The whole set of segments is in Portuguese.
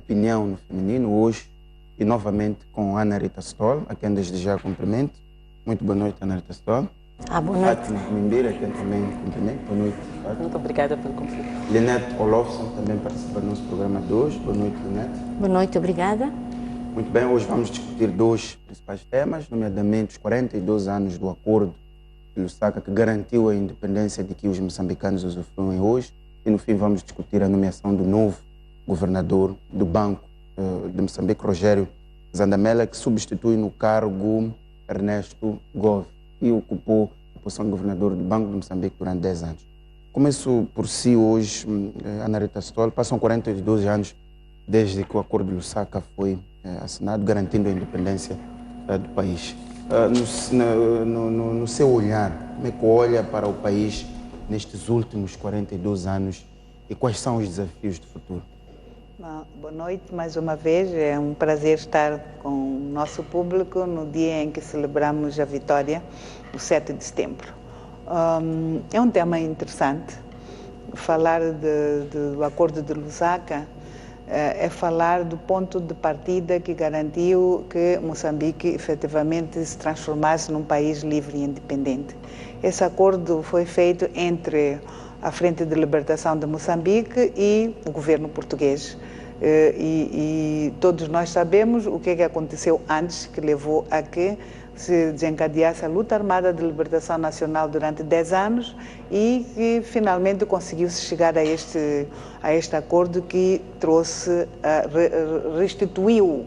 opinião no feminino hoje e novamente com Ana Rita Stoll, a quem desde já cumprimento. Muito boa noite, Ana Rita Stoll. Boa noite. Fátima Mimbira, a quem também cumprimento. Boa noite, Fátima. Muito obrigada pelo convite. Linete Olofsson também participa do nosso programa de hoje. Boa noite, Linete. Boa noite, obrigada. Muito bem, hoje vamos discutir dois principais temas, nomeadamente os 42 anos do acordo de Lusaka, que garantiu a independência de que os moçambicanos usufruem hoje, e no fim vamos discutir a nomeação do novo governador do Banco de Moçambique, Rogério Zandamela, que substitui no cargo Ernesto Gove, que ocupou a posição de governador do Banco de Moçambique durante 10 anos. Começo por si hoje, Ana Rita Stoll. Passam 42 anos desde que o acordo de Lusaka foi assinado, garantindo a independência do país. No seu olhar, como é que olha para o país nestes últimos 42 anos e quais são os desafios do futuro? Boa noite mais uma vez. É um prazer estar com o nosso público no dia em que celebramos a vitória, o 7 de setembro. É um tema interessante. Falar do acordo de Lusaka é falar do ponto de partida que garantiu que Moçambique efetivamente se transformasse num país livre e independente. Esse acordo foi feito entre a Frente de Libertação de Moçambique e o governo português. E todos nós sabemos o que aconteceu antes, que levou a que se desencadeasse a luta armada de libertação nacional durante 10 anos e que finalmente conseguiu-se chegar a este acordo que trouxe, restituiu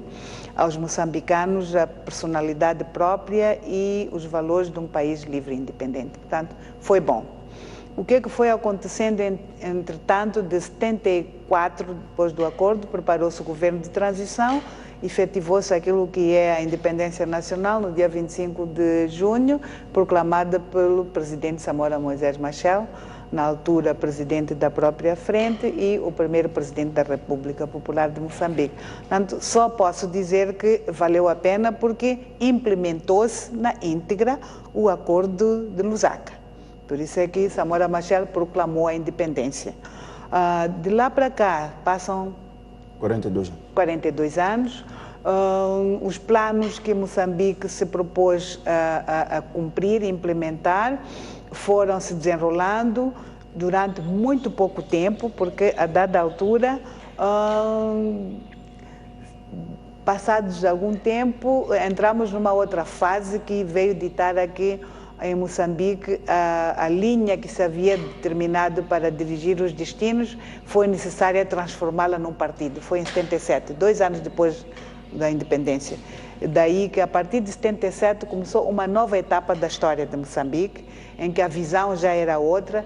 aos moçambicanos a personalidade própria e os valores de um país livre e independente. Portanto, foi bom. O que foi acontecendo, entretanto, de 74, depois do acordo, preparou-se o governo de transição, efetivou-se aquilo que é a independência nacional no dia 25 de junho, proclamada pelo presidente Samora Moisés Machel, na altura presidente da própria frente e o primeiro presidente da República Popular de Moçambique. Portanto, só posso dizer que valeu a pena porque implementou-se na íntegra o acordo de Lusaka. Por isso é que Samora Machel proclamou a independência. De lá para cá, passam 42 anos. Os planos que Moçambique se propôs a cumprir e implementar foram se desenrolando durante muito pouco tempo, porque a dada altura, passados algum tempo, entramos numa outra fase que veio ditar aqui em Moçambique a linha que se havia determinado para dirigir os destinos, foi necessária transformá-la num partido. Foi em 77, 2 anos depois da independência. Daí que a partir de 77 começou uma nova etapa da história de Moçambique, em que a visão já era outra,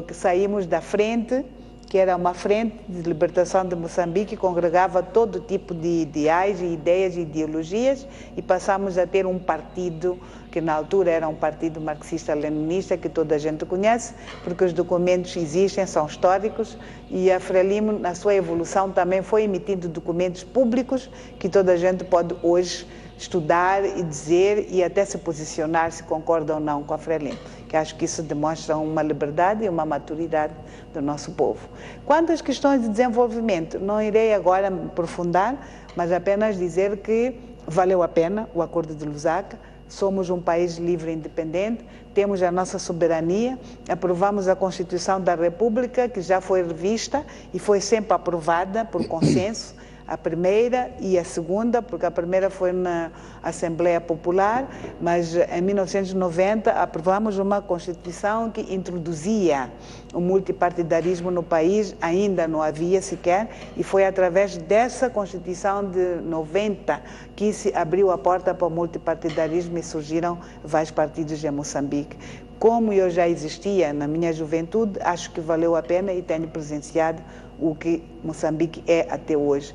que saímos da frente, que era uma frente de libertação de Moçambique, que congregava todo tipo de ideais, ideias e ideologias, e passamos a ter um partido que na altura era um partido marxista-leninista, que toda a gente conhece, porque os documentos existem, são históricos, e a Frelimo, na sua evolução, também foi emitindo documentos públicos que toda a gente pode hoje estudar e dizer e até se posicionar se concorda ou não com a Frelimo, que acho que isso demonstra uma liberdade e uma maturidade do nosso povo. Quanto às questões de desenvolvimento, não irei agora me aprofundar, mas apenas dizer que valeu a pena o acordo de Lusaka. Somos um país livre e independente, temos a nossa soberania, aprovamos a Constituição da República, que já foi revista e foi sempre aprovada por consenso, a primeira e a segunda, porque a primeira foi na Assembleia Popular, mas em 1990 aprovamos uma Constituição que introduzia o multipartidarismo no país, ainda não havia sequer, e foi através dessa Constituição de 90 que se abriu a porta para o multipartidarismo e surgiram vários partidos em Moçambique. Como eu já existia na minha juventude, acho que valeu a pena e tenho presenciado o que Moçambique é até hoje.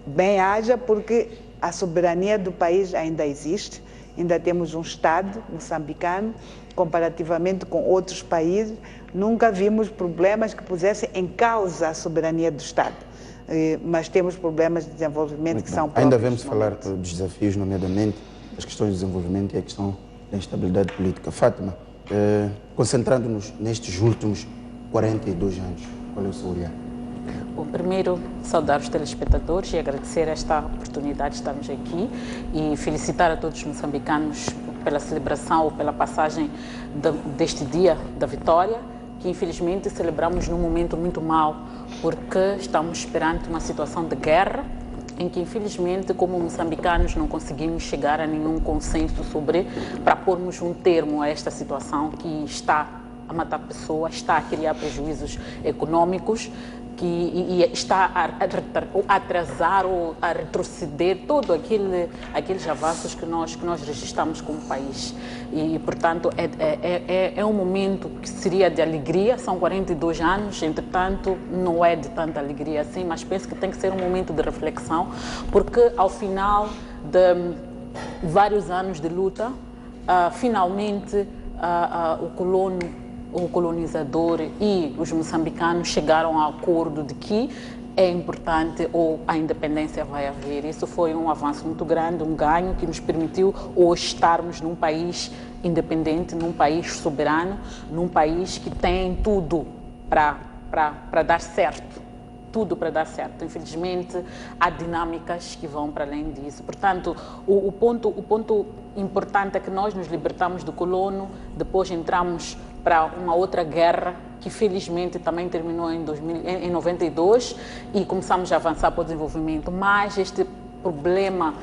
Bem haja porque a soberania do país ainda existe, ainda temos um Estado moçambicano, comparativamente com outros países, nunca vimos problemas que pusessem em causa a soberania do Estado, mas temos problemas de desenvolvimento que são próprios. Ainda devemos falar dos desafios, nomeadamente as questões de desenvolvimento e a questão da instabilidade política. Fátima, concentrando-nos nestes últimos 42 anos, qual é o seu olhar? Bom, primeiro, saudar os telespectadores e agradecer esta oportunidade de estarmos aqui e felicitar a todos os moçambicanos pela celebração ou pela passagem deste dia da vitória, que infelizmente celebramos num momento muito mau, porque estamos perante uma situação de guerra, em que infelizmente como moçambicanos não conseguimos chegar a nenhum consenso para pormos um termo a esta situação que está a matar pessoas, está a criar prejuízos econômicos, e está a atrasar ou a retroceder todo aqueles avanços que nós registramos como país. E, portanto, é um momento que seria de alegria, são 42 anos, entretanto, não é de tanta alegria assim, mas penso que tem que ser um momento de reflexão, porque ao final de vários anos de luta, finalmente o colonizador e os moçambicanos chegaram ao acordo de que é importante ou a independência vai haver. Isso foi um avanço muito grande, um ganho que nos permitiu hoje estarmos num país independente, num país soberano, num país que tem tudo para dar certo. Tudo para dar certo. Infelizmente, há dinâmicas que vão para além disso. Portanto, o ponto importante é que nós nos libertamos do colono, depois entramos para uma outra guerra que felizmente também terminou em 92 e começamos a avançar para o desenvolvimento. Mas este problema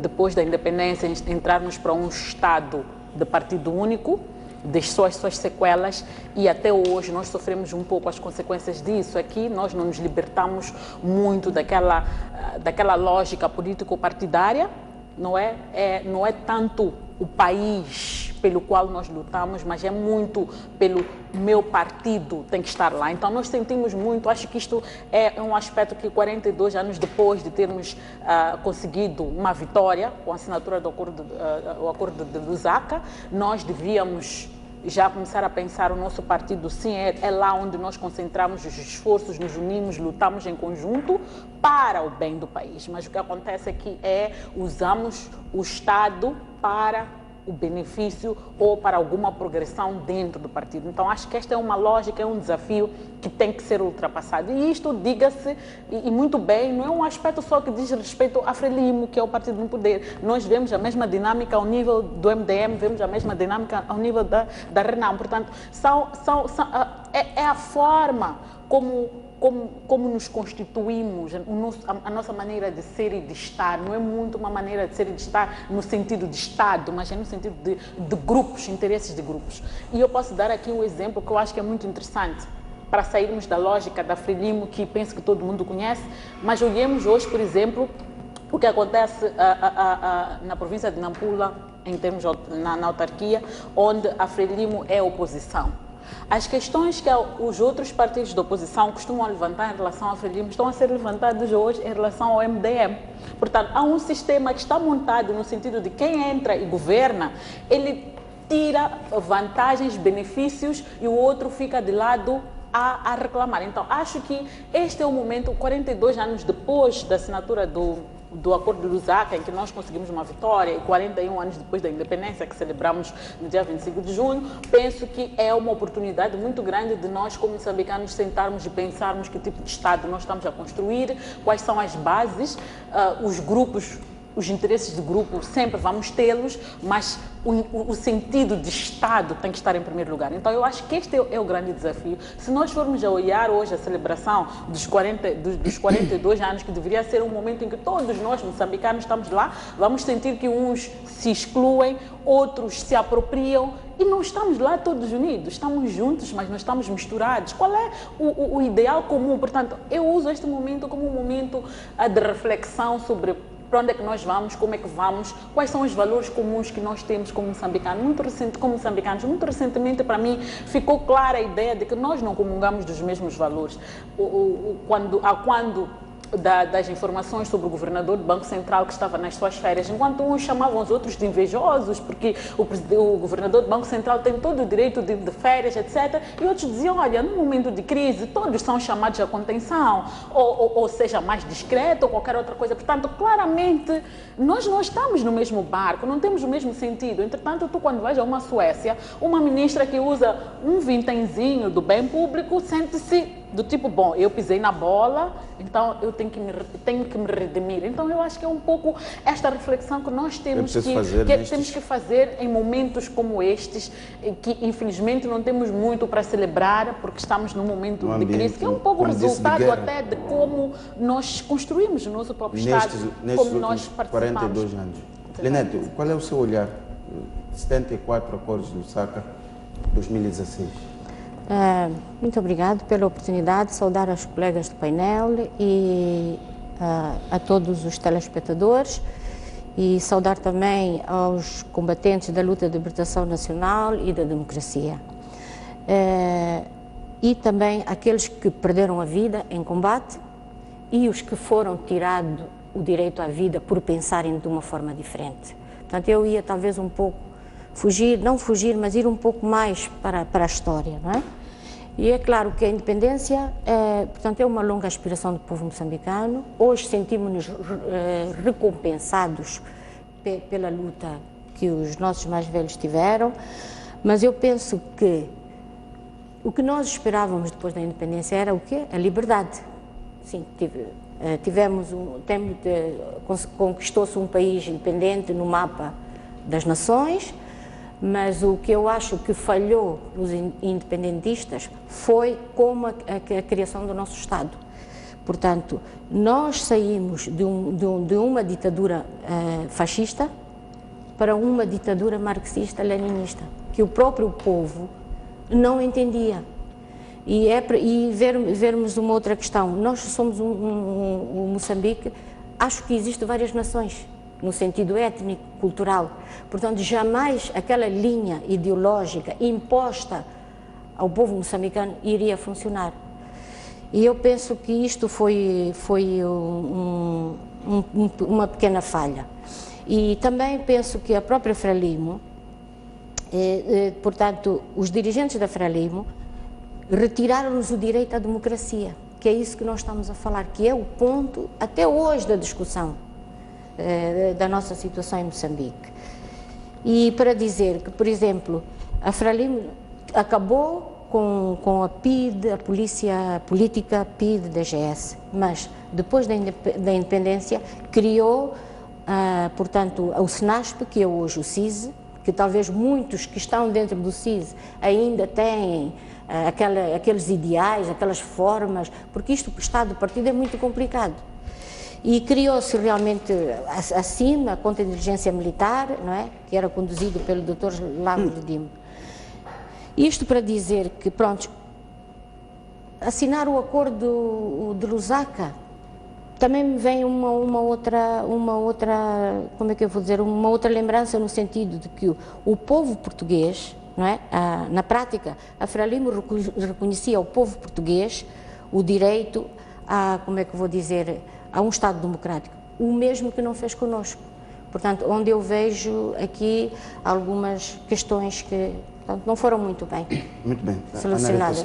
depois da independência, entrarmos para um Estado de partido único, deixou as suas sequelas e até hoje nós sofremos um pouco as consequências disso. Aqui nós não nos libertamos muito daquela lógica político-partidária, não é tanto o país pelo qual nós lutamos, mas é muito pelo meu partido tem que estar lá. Então nós sentimos muito, acho que isto é um aspecto que 42 anos depois de termos conseguido uma vitória com a assinatura do acordo de Lusaka, nós devíamos já começar a pensar o nosso partido, sim, é lá onde nós concentramos os esforços, nos unimos, lutamos em conjunto para o bem do país. Mas o que acontece é que usamos o Estado para o benefício ou para alguma progressão dentro do partido. Então, acho que esta é uma lógica, é um desafio que tem que ser ultrapassado. E isto, diga-se, e muito bem, não é um aspecto só que diz respeito à Frelimo, que é o partido no poder. Nós vemos a mesma dinâmica ao nível do MDM, vemos a mesma dinâmica ao nível da Renam. Portanto, é a forma como nos constituímos, a nossa maneira de ser e de estar, não é muito uma maneira de ser e de estar no sentido de Estado, mas é no sentido de grupos, interesses de grupos. E eu posso dar aqui um exemplo que eu acho que é muito interessante, para sairmos da lógica da Frelimo, que penso que todo mundo conhece, mas olhemos hoje, por exemplo, o que acontece na província de Nampula, em termos na autarquia, onde a Frelimo é oposição. As questões que os outros partidos da oposição costumam levantar em relação à Frelimo estão a ser levantadas hoje em relação ao MDM. Portanto, há um sistema que está montado no sentido de quem entra e governa, ele tira vantagens, benefícios e o outro fica de lado a reclamar. Então, acho que este é o momento, 42 anos depois da assinatura do acordo de Lusaka, em que nós conseguimos uma vitória, e 41 anos depois da independência, que celebramos no dia 25 de junho, penso que é uma oportunidade muito grande de nós, como moçambicanos, sentarmos e pensarmos que tipo de Estado nós estamos a construir, quais são as bases, os grupos, os interesses de grupo sempre vamos tê-los, mas o sentido de Estado tem que estar em primeiro lugar. Então eu acho que este é o grande desafio. Se nós formos a olhar hoje a celebração dos 42 anos, que deveria ser um momento em que todos nós, moçambicanos, estamos lá, vamos sentir que uns se excluem, outros se apropriam, e não estamos lá todos unidos, estamos juntos, mas não estamos misturados. Qual é o ideal comum? Portanto, eu uso este momento como um momento de reflexão sobre para onde é que nós vamos, como é que vamos, quais são os valores comuns que nós temos como moçambicanos. Muito recentemente, para mim, ficou clara a ideia de que nós não comungamos dos mesmos valores. Quando das informações sobre o governador do Banco Central que estava nas suas férias, enquanto uns chamavam os outros de invejosos, porque o governador do Banco Central tem todo o direito de férias, etc. E outros diziam, olha, no momento de crise, todos são chamados à contenção, ou seja, mais discreto, ou qualquer outra coisa. Portanto, claramente, nós não estamos no mesmo barco, não temos o mesmo sentido. Entretanto, tu quando vais a uma Suécia, uma ministra que usa um vintenzinho do bem público sente-se do tipo, bom, eu pisei na bola, então eu tenho que me redimir. Então eu acho que é um pouco esta reflexão que nós temos que fazer em momentos como estes, que infelizmente não temos muito para celebrar, porque estamos num momento de crise, que é um pouco resultado até de como nós construímos o nosso próprio Estado, como nós participamos. 42 anos. Linete, qual é o seu olhar? 74 acordos de Lusaka, 2016. Muito obrigado pela oportunidade de saudar aos colegas do painel e a todos os telespectadores e saudar também aos combatentes da luta de libertação nacional e da democracia. E também aqueles que perderam a vida em combate e os que foram tirados o direito à vida por pensarem de uma forma diferente. Portanto, eu ia talvez um pouco não fugir, mas ir um pouco mais para a história, não é? E é claro que a independência portanto, é uma longa aspiração do povo moçambicano. Hoje sentimos-nos recompensados pela luta que os nossos mais velhos tiveram, mas eu penso que o que nós esperávamos depois da independência era o quê? A liberdade. Sim, conquistou-se um país independente no mapa das nações, mas o que eu acho que falhou nos independentistas foi como a criação do nosso Estado. Portanto, nós saímos de uma ditadura fascista para uma ditadura marxista-leninista, que o próprio povo não entendia. E vermos uma outra questão, nós somos um Moçambique, acho que existem várias nações, no sentido étnico, cultural. Portanto, jamais aquela linha ideológica imposta ao povo moçambicano iria funcionar. E eu penso que isto foi uma pequena falha. E também penso que a própria Frelimo, portanto, os dirigentes da Frelimo retiraram-nos o direito à democracia, que é isso que nós estamos a falar, que é o ponto até hoje da discussão da nossa situação em Moçambique. E para dizer que, por exemplo, a Frelimo acabou com a PIDE, a Polícia Política PIDE da GS, mas depois da independência criou, portanto, o SNASP, que é hoje o CISE, que talvez muitos que estão dentro do CISE ainda têm aqueles ideais, aquelas formas, porque isto, o Estado do partido, é muito complicado. E criou-se realmente acima a contra-inteligência militar, não é? Que era conduzido pelo Dr. Lago de Dimo. Isto para dizer que, pronto, assinar o acordo de Lusaka também me vem uma outra, como é que eu vou dizer, uma outra lembrança no sentido de que o povo português, não é? Na prática, a Frelimo reconhecia ao povo português o direito a, como é que eu vou dizer, a um Estado democrático, o mesmo que não fez connosco. Portanto, onde eu vejo aqui algumas questões que, portanto, não foram muito bem solucionadas.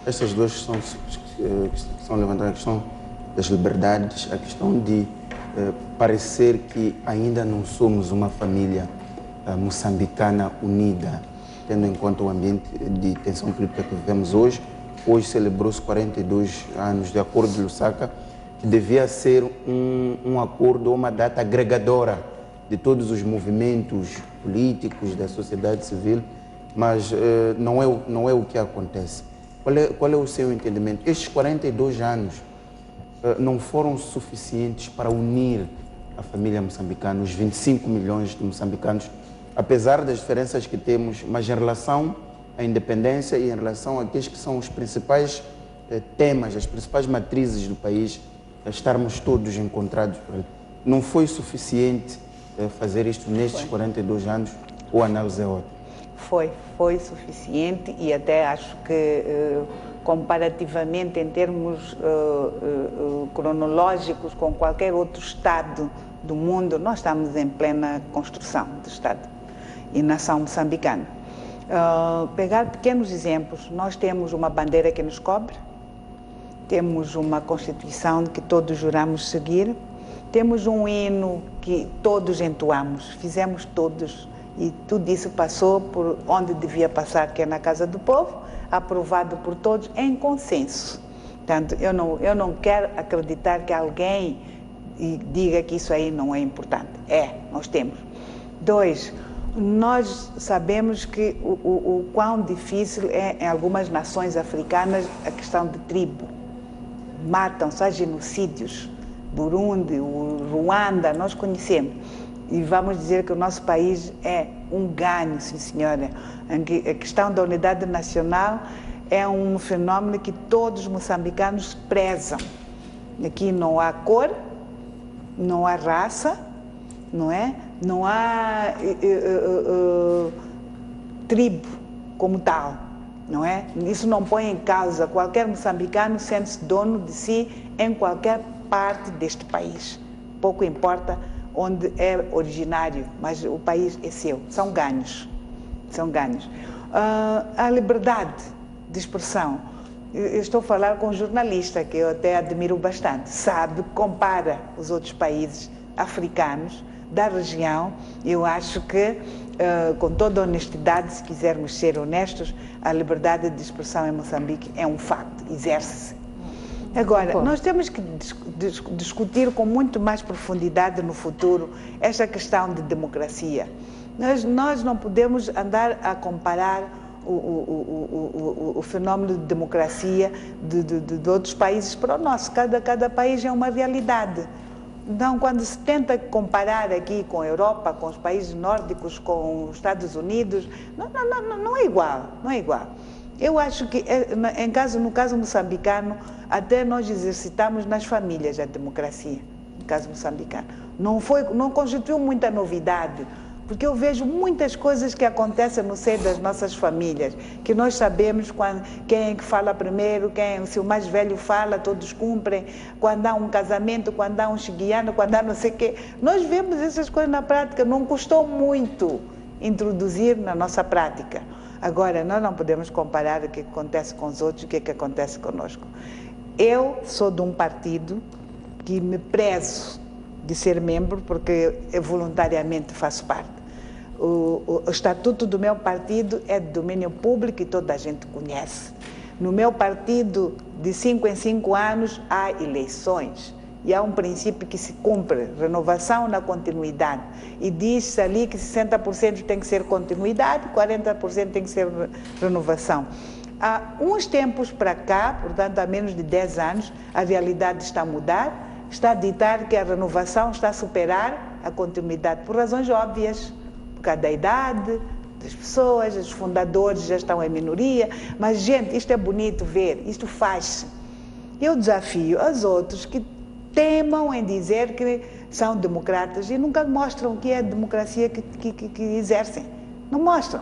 Estas duas questões que são levantadas, a questão das liberdades, a questão de parecer que ainda não somos uma família moçambicana unida, tendo em conta o ambiente de tensão política que vivemos hoje. Hoje celebrou-se 42 anos de Acordo de Lusaka, que devia ser um acordo ou uma data agregadora de todos os movimentos políticos da sociedade civil, mas não é o que acontece. Qual é o seu entendimento? Estes 42 anos não foram suficientes para unir a família moçambicana, os 25 milhões de moçambicanos, apesar das diferenças que temos, mas em relação à independência e em relação àqueles que são os principais temas, as principais matrizes do país, estarmos todos encontrados por ele. Não foi suficiente fazer isto nestes 42 anos, ou a análise é outra? Foi suficiente, e até acho que comparativamente em termos cronológicos com qualquer outro Estado do mundo, nós estamos em plena construção de Estado e nação moçambicana. Pegar pequenos exemplos, nós temos uma bandeira que nos cobre, temos uma Constituição que todos juramos seguir, temos um hino que todos entoamos, fizemos todos, e tudo isso passou por onde devia passar, que é na Casa do Povo, aprovado por todos em consenso. Portanto, eu não quero acreditar que alguém diga que isso aí não é importante. Nós temos. 2, nós sabemos que o quão difícil é em algumas nações africanas a questão de tribo. Matam-se, há genocídios. Burundi, o Ruanda, nós conhecemos. E vamos dizer que o nosso país é um ganho, sim senhora. A questão da unidade nacional é um fenômeno que todos os moçambicanos prezam. Aqui não há cor, não há raça, não é? Não há tribo como tal, não é? Isso não põe em causa. Qualquer moçambicano sente-se dono de si em qualquer parte deste país. Pouco importa onde é originário, mas o país é seu. São ganhos. São ganhos. A liberdade de expressão. Eu estou a falar com um jornalista que eu até admiro bastante. Sabe, compara os outros países africanos da região. Eu acho que, com toda a honestidade, se quisermos ser honestos, a liberdade de expressão em Moçambique é um facto, exerce-se. Agora, nós temos que discutir com muito mais profundidade no futuro esta questão de democracia. Nós não podemos andar a comparar o fenómeno de democracia de outros países para o nosso. Cada país é uma realidade. Então, quando se tenta comparar aqui com a Europa, com os países nórdicos, com os Estados Unidos, não é igual, não é igual. Eu acho que, no caso moçambicano, até nós exercitamos nas famílias a democracia, no caso moçambicano. Não constituiu muita novidade, porque eu vejo muitas coisas que acontecem no seio das nossas famílias, que nós sabemos quem é que fala primeiro, se o mais velho fala, todos cumprem, quando há um casamento, quando há um xiguiano, quando há não sei o quê. Nós vemos essas coisas na prática, não custou muito introduzir na nossa prática. Agora, nós não podemos comparar o que acontece com os outros e o que acontece conosco. Eu sou de um partido que me prezo de ser membro, porque eu voluntariamente faço parte. O estatuto do meu partido é de domínio público e toda a gente conhece. No meu partido, de 5 em 5 anos, há eleições. E há um princípio que se cumpre, renovação na continuidade. E diz-se ali que 60% tem que ser continuidade, 40% tem que ser renovação. Há uns tempos para cá, portanto há menos de 10 anos, a realidade está a mudar, está a ditar que a renovação está a superar a continuidade, por razões óbvias, por causa da idade das pessoas, os fundadores já estão em minoria, mas gente, isto é bonito ver, isto faz-se. Eu desafio aos outros que temam em dizer que são democratas e nunca mostram o que é a democracia que exercem. Não mostram.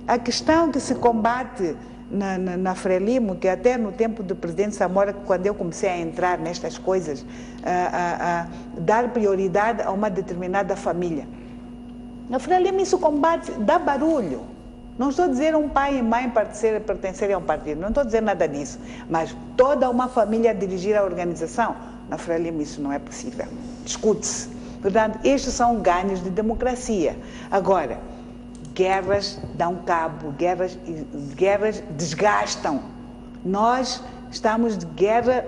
A questão que se combate na Frelimo, que até no tempo do presidente Samora, quando eu comecei a entrar nestas coisas, dar prioridade a uma determinada família. Na Frelimo isso combate, dá barulho. Não estou a dizer um pai e mãe pertencerem a um partido, não estou a dizer nada disso, mas toda uma família dirigir a organização. Na Frelimo isso não é possível. Discute-se. Portanto, estes são ganhos de democracia. Agora, guerras dão cabo, guerras desgastam. Nós estamos de guerra,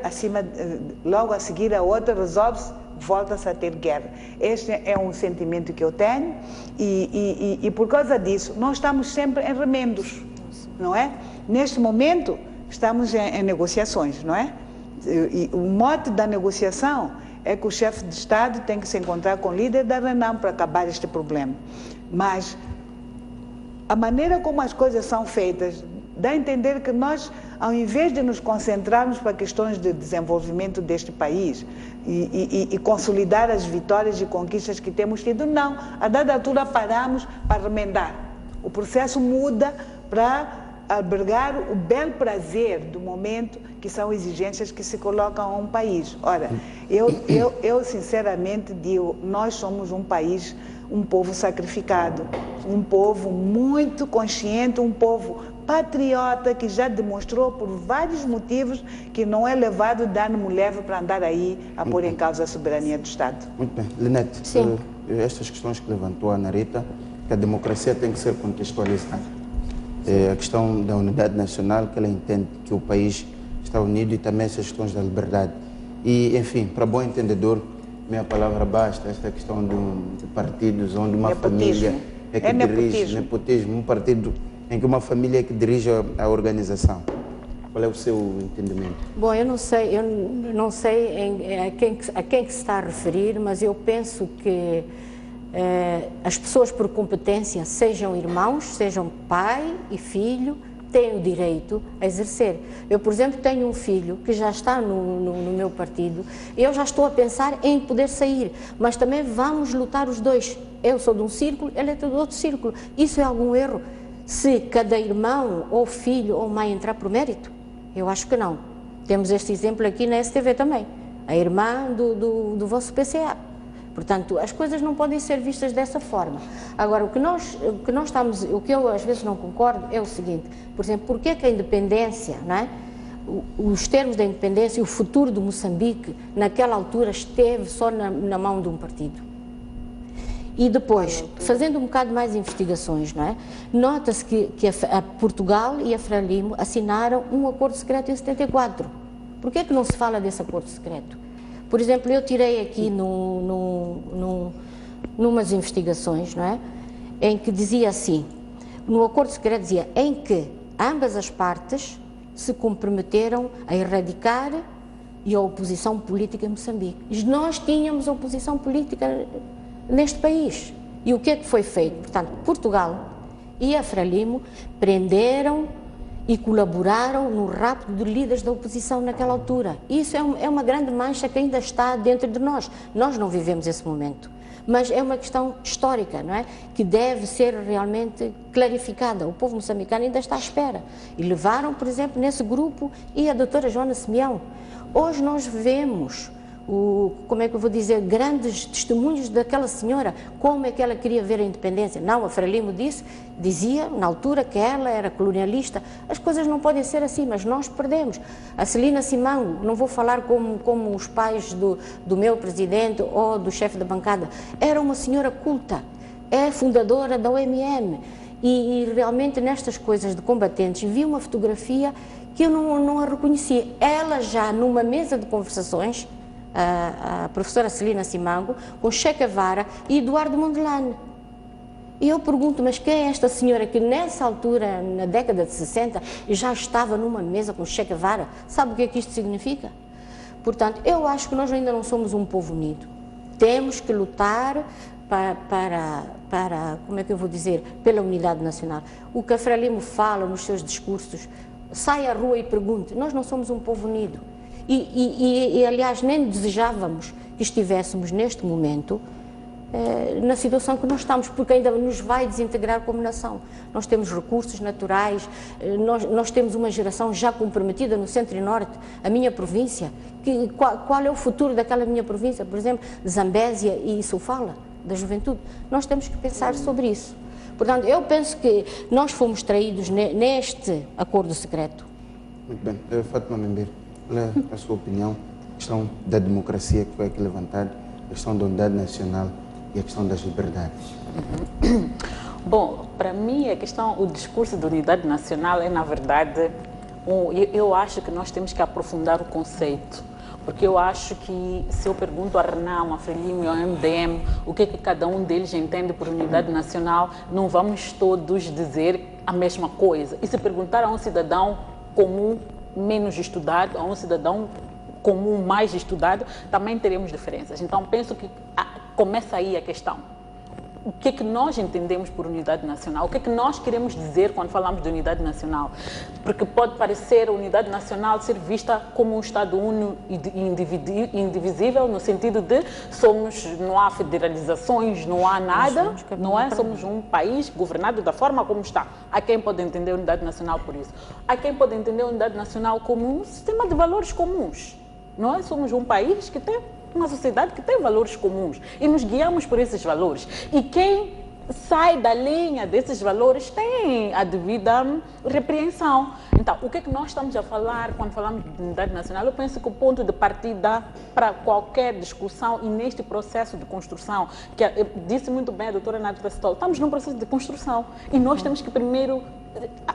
logo a seguir a outra, resolve-se, volta-se a ter guerra. Este é um sentimento que eu tenho e por causa disso, nós estamos sempre em remendos, não é? Neste momento, estamos em negociações, não é? E o mote da negociação é que o chefe de Estado tem que se encontrar com o líder da Renam para acabar este problema. Mas a maneira como as coisas são feitas dá a entender que nós, ao invés de nos concentrarmos para questões de desenvolvimento deste país e consolidar as vitórias e conquistas que temos tido, não. A dada altura paramos para remendar. O processo muda para albergar o belo prazer do momento, que são exigências que se colocam a um país. Ora, eu sinceramente digo, nós somos um país, um povo sacrificado, um povo muito consciente, um povo patriota que já demonstrou por vários motivos que não é levado dano leve para andar aí a pôr em causa a soberania do Estado. Muito bem. Linete, estas questões que levantou a Narita, que a democracia tem que ser contextualizada. A questão da unidade nacional, que ela entende que o país está unido e também essas questões da liberdade. E, enfim, para bom entendedor, minha palavra basta, esta questão de partidos onde uma família é que dirige, nepotismo, um partido em que uma família é que dirige a organização. Qual é o seu entendimento? Bom, eu não sei a quem que se está a referir, mas eu penso que as pessoas por competência, sejam irmãos, sejam pai e filho, têm o direito a exercer. Eu, por exemplo, tenho um filho que já está no meu partido e eu já estou a pensar em poder sair, mas também vamos lutar os dois. Eu sou de um círculo, ele é do outro círculo. Isso é algum erro? Se cada irmão, ou filho, ou mãe entrar por mérito? Eu acho que não. Temos este exemplo aqui na STV também. A irmã do vosso PCA. Portanto, as coisas não podem ser vistas dessa forma. Agora, o que eu às vezes não concordo é o seguinte, por exemplo, por que a independência, não é? Os termos da independência e o futuro de Moçambique, naquela altura, esteve só na mão de um partido? E depois, fazendo um bocado mais investigações, não é? Nota-se que a Portugal e a Frelimo assinaram um acordo secreto em 74. Por que não se fala desse acordo secreto? Por exemplo, eu tirei aqui numas investigações, não é? Em que dizia assim, no acordo secreto dizia, em que ambas as partes se comprometeram a erradicar a oposição política em Moçambique. Nós tínhamos oposição política neste país. E o que é que foi feito? Portanto, Portugal e a Frelimo prenderam e colaboraram no rapto de líderes da oposição naquela altura. Isso é uma grande mancha que ainda está dentro de nós. Nós não vivemos esse momento. Mas é uma questão histórica, não é? Que deve ser realmente clarificada. O povo moçambicano ainda está à espera. E levaram, por exemplo, nesse grupo e a doutora Joana Simeão. Hoje nós vemos como é que eu vou dizer, grandes testemunhos daquela senhora, como é que ela queria ver a independência. Não, a Frelimo dizia na altura que ela era colonialista. As coisas não podem ser assim, mas nós perdemos. A Celina Simango, não vou falar como os pais do meu presidente ou do chefe da bancada, era uma senhora culta, é fundadora da OMM e realmente nestas coisas de combatentes vi uma fotografia que eu não a reconhecia. Ela já numa mesa de conversações, a professora Celina Simango, com Che Guevara e Eduardo Mondlane. E eu pergunto, mas quem é esta senhora que nessa altura, na década de 60, já estava numa mesa com Che Guevara? Sabe o que é que isto significa? Portanto, eu acho que nós ainda não somos um povo unido. Temos que lutar para como é que eu vou dizer, pela unidade nacional. O que a Frelimo fala nos seus discursos, sai à rua e pergunte, nós não somos um povo unido. E aliás, nem desejávamos que estivéssemos neste momento na situação que nós estamos, porque ainda nos vai desintegrar como nação. Nós temos recursos naturais, nós temos uma geração já comprometida no centro e norte, a minha província. Qual é o futuro daquela minha província? Por exemplo, Zambésia e Sofala, da juventude. Nós temos que pensar sobre isso. Portanto, eu penso que nós fomos traídos neste acordo secreto. Muito bem. Fátima Membeiro, qual é a sua opinião? A questão da democracia que foi aqui levantada, a questão da unidade nacional e a questão das liberdades. Bom, para mim o discurso da unidade nacional é, na verdade, eu acho que nós temos que aprofundar o conceito. Porque eu acho que, se eu pergunto a Renamo, a Frelimo e ao MDM o que cada um deles entende por unidade nacional, não vamos todos dizer a mesma coisa. E se perguntar a um cidadão comum menos estudado, a um cidadão comum mais estudado, também teremos diferenças. Então, penso que começa aí a questão. O que é que nós entendemos por unidade nacional? O que é que nós queremos dizer quando falamos de unidade nacional? Porque pode parecer a unidade nacional ser vista como um Estado único e indivisível, no sentido de não há federalizações, não há nada, não é? Somos um país governado da forma como está. Há quem pode entender a unidade nacional por isso. Há quem pode entender a unidade nacional como um sistema de valores comuns. Nós somos um país que tem uma sociedade que tem valores comuns e nos guiamos por esses valores. E quem sai da linha desses valores tem a devida repreensão. Então, o que é que nós estamos a falar quando falamos de unidade nacional? Eu penso que o ponto de partida para qualquer discussão e neste processo de construção, que disse muito bem a doutora Nádia Stol, estamos num processo de construção e nós temos que primeiro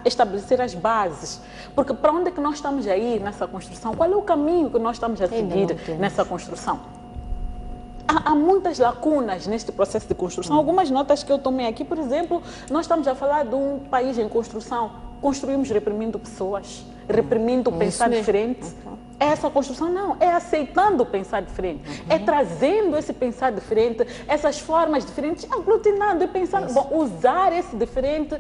estabelecer as bases, porque para onde é que nós estamos a ir nessa construção? Qual é o caminho que nós estamos a seguir nessa construção? Há muitas lacunas neste processo de construção. Algumas notas que eu tomei aqui, por exemplo, nós estamos a falar de um país em construção. Construímos reprimindo pessoas, reprimindo pensar diferente. Essa construção não, é aceitando pensar diferente, é trazendo esse pensar diferente, essas formas diferentes, aglutinando e pensando, usar esse diferente,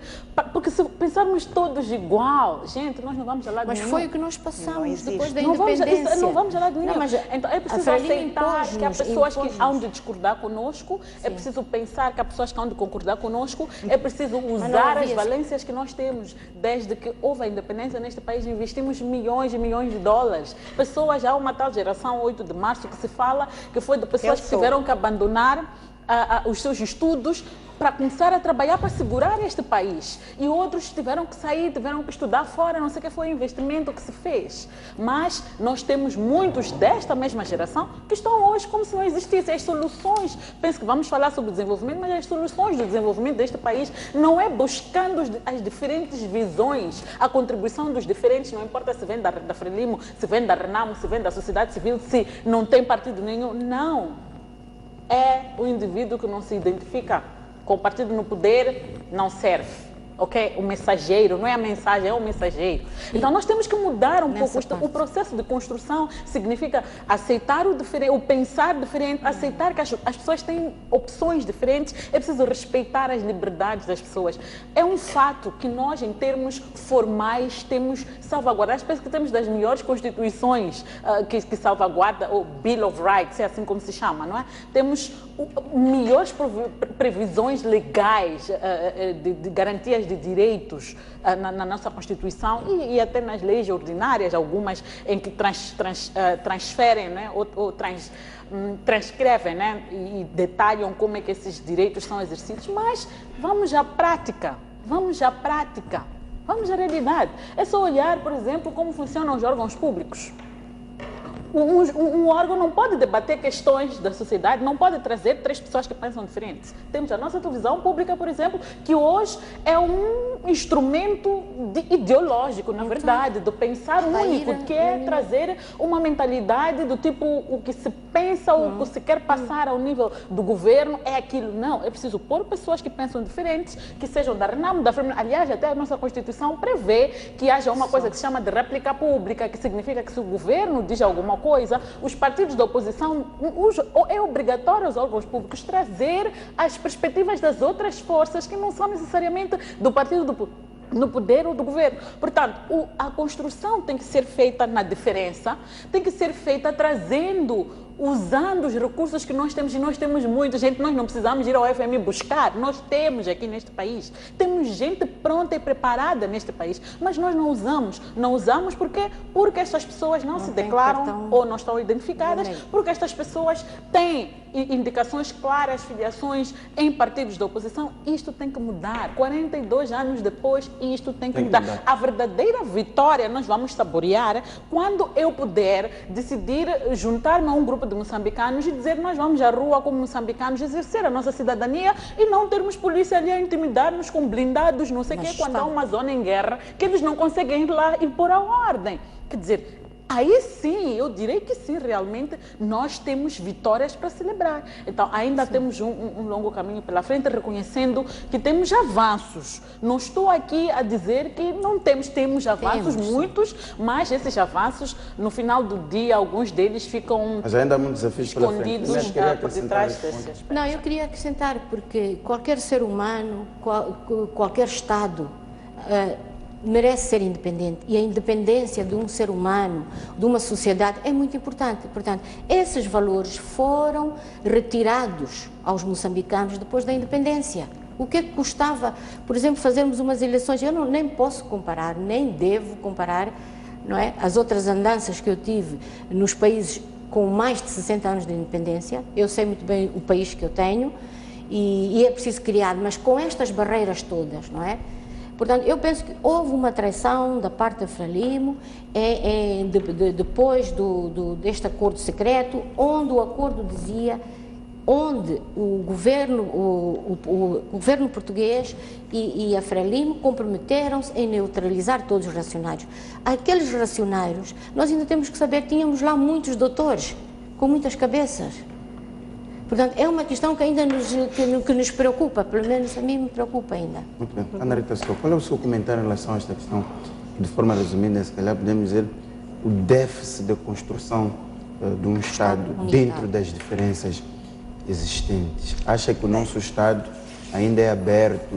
porque se pensarmos todos igual, gente, nós não vamos a lado nenhum. Mas foi o que nós passamos depois da independência. Não vamos a lado nenhum. Então é preciso aceitar que há pessoas que hão de discordar conosco, é preciso pensar que há pessoas que hão de concordar conosco, é preciso usar as valências que nós temos. Desde que houve a independência neste país, investimos milhões e milhões de dólares. Pessoas, há uma tal geração 8 de março que se fala que foi de pessoas que tiveram que abandonar os seus estudos para começar a trabalhar para segurar este país. E outros tiveram que sair, tiveram que estudar fora, não sei o que foi o investimento que se fez. Mas nós temos muitos desta mesma geração que estão hoje como se não existissem. As soluções, penso que vamos falar sobre desenvolvimento, mas as soluções do desenvolvimento deste país não é buscando as diferentes visões, a contribuição dos diferentes, não importa se vem da Frelimo, se vem da Renamo, se vem da sociedade civil, se não tem partido nenhum. Não. É o indivíduo que não se identifica com o partido no poder, não serve. Ok? O mensageiro, não é a mensagem, é o mensageiro. Então nós temos que mudar um pouco. O processo de construção significa aceitar o diferente, o pensar diferente, aceitar que as pessoas têm opções diferentes, é preciso respeitar as liberdades das pessoas. É um fato que nós, em termos formais, temos salvaguardado. Penso que temos das melhores constituições que salvaguarda, o Bill of Rights, é assim como se chama, não é? Temos melhores previsões legais de garantias de direitos na nossa Constituição e até nas leis ordinárias, algumas em que transferem, né, ou transcrevem, né, e detalham como é que esses direitos são exercidos. Mas vamos à prática, vamos à prática, vamos à realidade. É só olhar, por exemplo, como funcionam os órgãos públicos. Um órgão não pode debater questões da sociedade, não pode trazer 3 pessoas que pensam diferentes. Temos a nossa televisão pública, por exemplo, que hoje é um instrumento ideológico, na verdade, do pensar único, que é trazer uma mentalidade do tipo, o que se pensa, o que se quer passar ao nível do governo é aquilo. Não, é preciso pôr pessoas que pensam diferentes, que sejam da Renamo, da Frelimo. Aliás, até a nossa Constituição prevê que haja uma coisa que se chama de réplica pública, que significa que se o governo diz alguma coisa, os partidos da oposição, é obrigatório aos órgãos públicos trazer as perspectivas das outras forças que não são necessariamente do partido no poder ou do governo. Portanto, a construção tem que ser feita na diferença, tem que ser feita usando os recursos que nós temos, e nós temos muita gente, nós não precisamos ir ao FMI buscar, nós temos aqui neste país, temos gente pronta e preparada neste país, mas nós não usamos porque estas pessoas não se declaram ou não estão identificadas, porque estas pessoas têm indicações claras, filiações em partidos da oposição. Isto tem que mudar, 42 anos depois, isto tem que mudar. A verdadeira vitória nós vamos saborear quando eu puder decidir juntar-me a um grupo de moçambicanos e dizer nós vamos à rua como moçambicanos exercer a nossa cidadania e não termos polícia ali a intimidar-nos com blindados, não sei o quê, quando há uma zona em guerra que eles não conseguem ir lá e pôr a ordem. Quer dizer, aí sim, eu direi que sim, realmente nós temos vitórias para celebrar. Então, ainda temos um longo caminho pela frente, reconhecendo que temos avanços. Não estou aqui a dizer que não temos avanços, muitos, mas esses avanços, no final do dia, alguns deles ficam mas ainda há muitos desafios escondidos por detrás desses aspectos. Não, eu queria acrescentar, porque qualquer ser humano, qualquer Estado, merece ser independente, e a independência de um ser humano, de uma sociedade, é muito importante. Portanto, esses valores foram retirados aos moçambicanos depois da independência. O que é que custava, por exemplo, fazermos umas eleições? Eu nem posso comparar, nem devo comparar, não é, as outras andanças que eu tive nos países com mais de 60 anos de independência. Eu sei muito bem o país que eu tenho e é preciso criar, mas com estas barreiras todas, não é? Portanto, eu penso que houve uma traição da parte da Frelimo depois deste acordo secreto, onde o acordo dizia, onde o governo português e a Frelimo comprometeram-se em neutralizar todos os racionários. Aqueles racionários, nós ainda temos que saber, tínhamos lá muitos doutores, com muitas cabeças. Portanto, é uma questão que ainda nos preocupa, pelo menos a mim me preocupa ainda. Muito bem. Ana Rita Sousa, qual é o seu comentário em relação a esta questão? De forma resumida, se calhar podemos dizer o déficit da construção de um Estado dentro das diferenças existentes. Acha que o nosso Estado ainda é aberto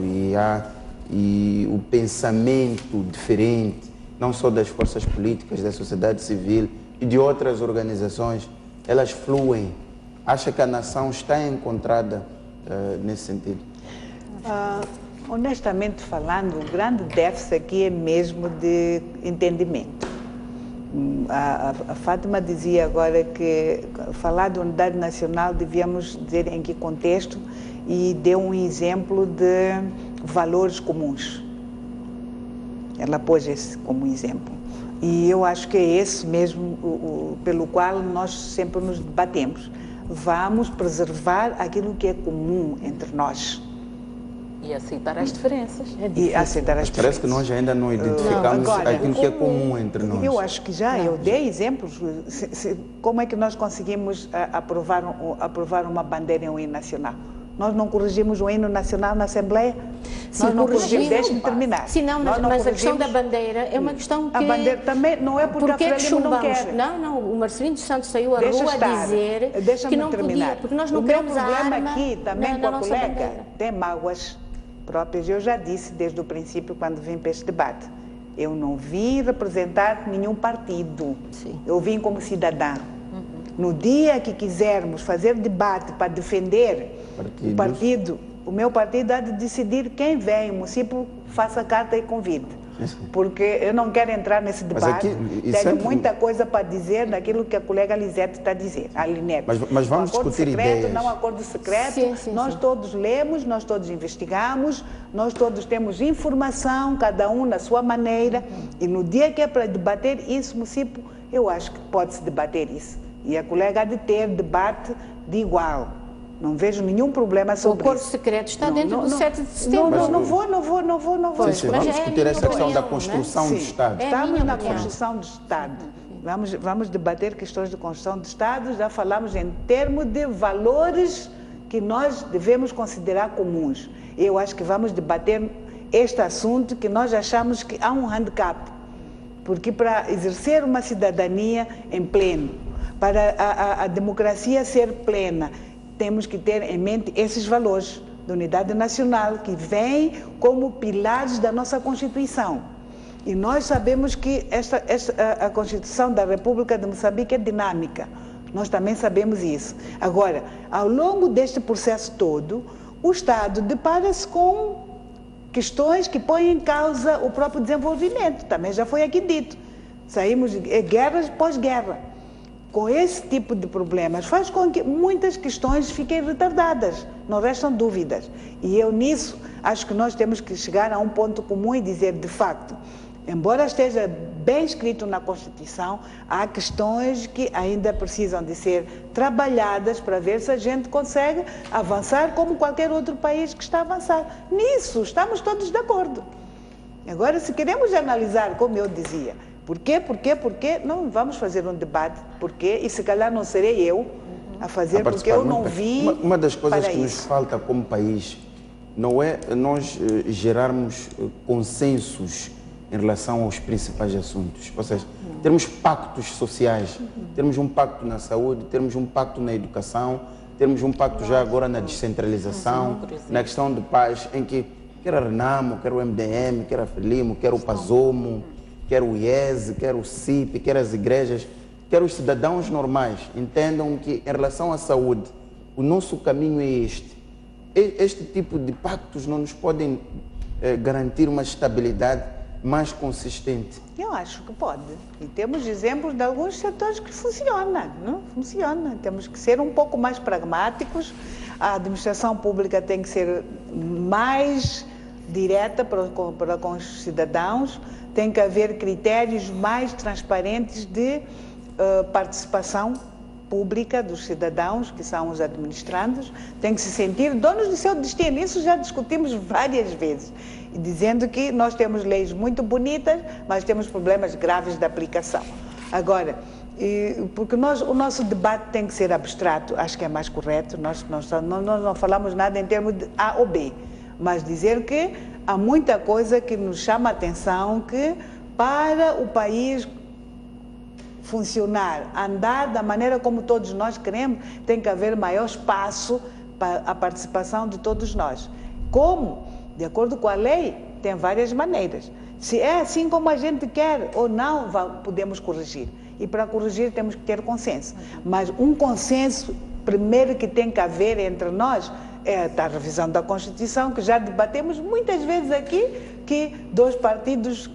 e o pensamento diferente, não só das forças políticas, da sociedade civil e de outras organizações, elas fluem? Acha que a nação está encontrada nesse sentido? Honestamente falando, o grande déficit aqui é mesmo de entendimento. A Fátima dizia agora que falar de unidade nacional devíamos dizer em que contexto, e deu um exemplo de valores comuns. Ela pôs esse como exemplo. E eu acho que é esse mesmo pelo qual nós sempre nos debatemos. Vamos preservar aquilo que é comum entre nós. E aceitar as diferenças. E aceitar as Mas parece diferenças. que nós ainda não identificamos aquilo que é comum entre nós. Eu acho que já, eu dei exemplos. Como é que nós conseguimos aprovar uma bandeira em um hino nacional? Nós não corrigimos o hino nacional na Assembleia? Nós não corrigimos, deixe-me terminar. Sim, não, mas a questão da bandeira é uma questão que... A bandeira também não é porque a Frelimo não quer. Não, o Marcelino dos Santos saiu à rua a dizer que não podia, porque nós não queremos a arma. O meu problema aqui também com a colega bandeira. Tem mágoas próprias. Eu já disse desde o princípio, quando vim para este debate, eu não vim representar nenhum partido. Sim. Eu vim como cidadã. No dia que quisermos fazer debate para defender o partido, o meu partido há de decidir quem vem, o município faça carta e convite. Porque eu não quero entrar nesse debate. Tenho muita coisa para dizer daquilo que a colega Lisete está a dizer, a Linete. Mas vamos discutir ideias. Não acordo secreto, nós todos lemos, nós todos investigamos, nós todos temos informação, cada um na sua maneira, e no dia que é para debater isso, município, eu acho que pode-se debater isso. E a colega há de ter debate de igual. Não vejo nenhum problema sobre isso. O acordo secreto está dentro do 7 de setembro. Não vou. Sim, vamos discutir essa questão da construção do Estado. Estamos na construção do Estado. Vamos debater questões de construção do Estado. Já falamos em termos de valores que nós devemos considerar comuns. Eu acho que vamos debater este assunto que nós achamos que há um handicap. Porque para exercer uma cidadania em pleno, para a democracia ser plena, temos que ter em mente esses valores de unidade nacional que vêm como pilares da nossa Constituição. E nós sabemos que a Constituição da República de Moçambique é dinâmica. Nós também sabemos isso. Agora, ao longo deste processo todo, o Estado depara-se com questões que põem em causa o próprio desenvolvimento. Também já foi aqui dito. Saímos de guerras pós-guerra. Com esse tipo de problemas, faz com que muitas questões fiquem retardadas, não restam dúvidas. E eu nisso acho que nós temos que chegar a um ponto comum e dizer, de facto, embora esteja bem escrito na Constituição, há questões que ainda precisam de ser trabalhadas para ver se a gente consegue avançar como qualquer outro país que está a avançar. Nisso estamos todos de acordo. Agora, se queremos analisar, como eu dizia, por quê? Não vamos fazer um debate. Por quê? E se calhar não serei eu a fazer, porque eu não vi. Uma das coisas que nos falta como país não é nós gerarmos consensos em relação aos principais assuntos. Ou seja, termos pactos sociais, termos um pacto na saúde, termos um pacto na educação, termos um pacto já agora na descentralização, na questão de paz, em que quer a Renamo, quer o MDM, quer a Frelimo, quer o Pazomo, quer o IES, quer o CIP, quer as igrejas, quer os cidadãos normais, entendam que em relação à saúde, o nosso caminho é este. Este tipo de pactos não nos podem garantir uma estabilidade mais consistente. Eu acho que pode. E temos exemplos de alguns setores que funcionam, não? Funciona. Temos que ser um pouco mais pragmáticos. a administração pública tem que ser mais direta para com os cidadãos, tem que haver critérios mais transparentes de participação pública dos cidadãos, que são os administrandos, têm que se sentir donos do seu destino. Isso já discutimos várias vezes, dizendo que nós temos leis muito bonitas, mas temos problemas graves de aplicação. Agora, porque o nosso debate tem que ser abstrato, acho que é mais correto, nós não falamos nada em termos de A ou B, mas dizer que há muita coisa que nos chama a atenção, que para o país funcionar, andar da maneira como todos nós queremos, tem que haver maior espaço para a participação de todos nós. Como? De acordo com a lei, tem várias maneiras. Se é assim como a gente quer ou não, podemos corrigir. E para corrigir temos que ter consenso. Mas um consenso, primeiro que tem que haver entre nós, é a revisão da Constituição, que já debatemos muitas vezes aqui, que 2 partidos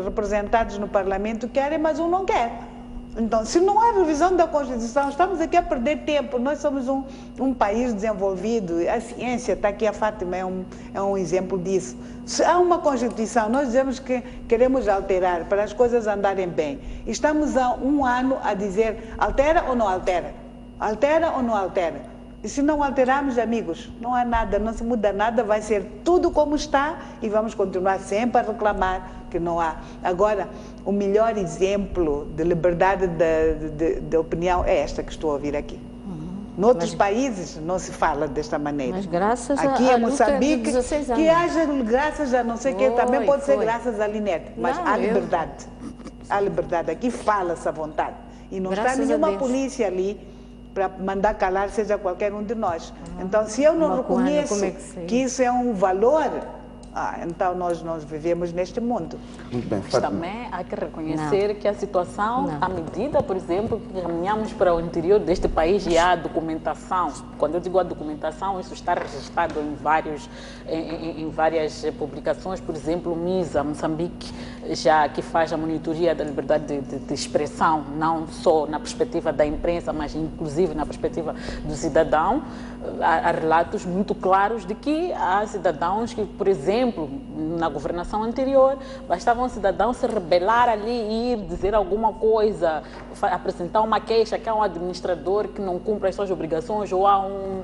representados no Parlamento querem, mas um não quer. Então, se não há revisão da Constituição, estamos aqui a perder tempo. Nós somos um país desenvolvido, a ciência, está aqui a Fátima, é um exemplo disso. Se há uma Constituição, nós dizemos que queremos alterar para as coisas andarem bem. Estamos há 1 ano a dizer, altera ou não altera? Altera ou não altera? E se não alterarmos, amigos, não há nada, não se muda nada, vai ser tudo como está e vamos continuar sempre a reclamar que não há. Agora, o melhor exemplo de liberdade de opinião é esta que estou a ouvir aqui. Noutros países não se fala desta maneira. Mas graças aqui a em Moçambique, 16 anos. que haja graças a não sei o que, também pode ser graças à Linete, mas há liberdade. Há liberdade, aqui fala-se à vontade. E não está nenhuma polícia ali para mandar calar seja qualquer um de nós. Então, se eu não reconheço que isso é um valor, então nós vivemos neste mundo. Muito bem, Mas também há que reconhecer que a situação, à medida, por exemplo, que caminhamos para o interior deste país e há a documentação. Quando eu digo a documentação, isso está registrado em várias publicações, por exemplo, o MISA, Moçambique, já que faz a monitoria da liberdade de expressão, não só na perspectiva da imprensa, mas inclusive na perspectiva do cidadão. Há relatos muito claros de que há cidadãos que, por exemplo, na governação anterior, bastava um cidadão se rebelar ali e ir dizer alguma coisa, apresentar uma queixa que há um administrador que não cumpre as suas obrigações ou há um